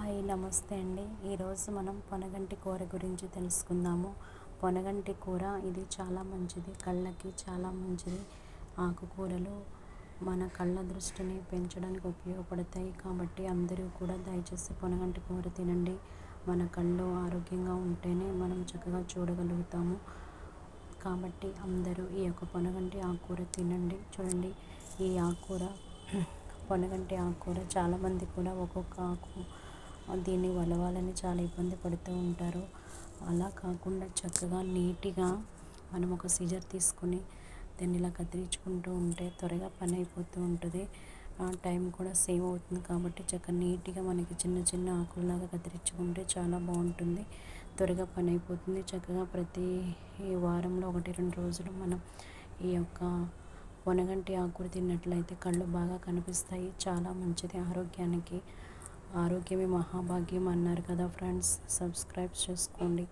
Hi నమస్తే అండి. ఈరోజు మనం పొనగంటి కూర గురించి తెలుసుకుందాము. పొనగంటి కూర ఇది చాలా మంచిది, కళ్ళకి చాలా మంచిది. ఆకుకూరలు మన కళ్ళ దృష్టిని పెంచడానికి ఉపయోగపడతాయి కాబట్టి అందరూ కూడా దయచేసి పొనగంటి కూర తినండి. మన కళ్ళు ఆరోగ్యంగా ఉంటేనే మనం చక్కగా చూడగలుగుతాము. కాబట్టి అందరూ ఈ యొక్క పొనగంటి ఆకుకూర తినండి. చూడండి, ఈ ఆకుకూర పొనగంటి ఆకుకూర చాలామంది కూడా ఒక్కొక్క ఆకు దీన్ని వలవాలని చాలా ఇబ్బంది పడుతూ ఉంటారు. అలా కాకుండా చక్కగా నీట్గా మనం ఒక సిజర్ తీసుకొని దాన్ని ఇలా కత్తిరించుకుంటూ ఉంటే త్వరగా పని అయిపోతూ ఉంటుంది. టైం కూడా సేవ్ అవుతుంది కాబట్టి చక్కగా నీట్గా మనకి చిన్న చిన్న ఆకుల్లాగా కత్తిరించుకుంటే చాలా బాగుంటుంది. త్వరగా పని అయిపోతుంది. చక్కగా ప్రతి వారంలో 1-2 రోజులు మనం ఈ యొక్క పొనగంటి ఆకుకూర తిన్నట్లయితే కళ్ళు బాగా కనిపిస్తాయి. చాలా మంచిది ఆరోగ్యానికి. ఆరోగ్యమే మహాభాగ్యం అన్నారు కదా ఫ్రెండ్స్. సబ్స్క్రైబ్ చేసుకోండి.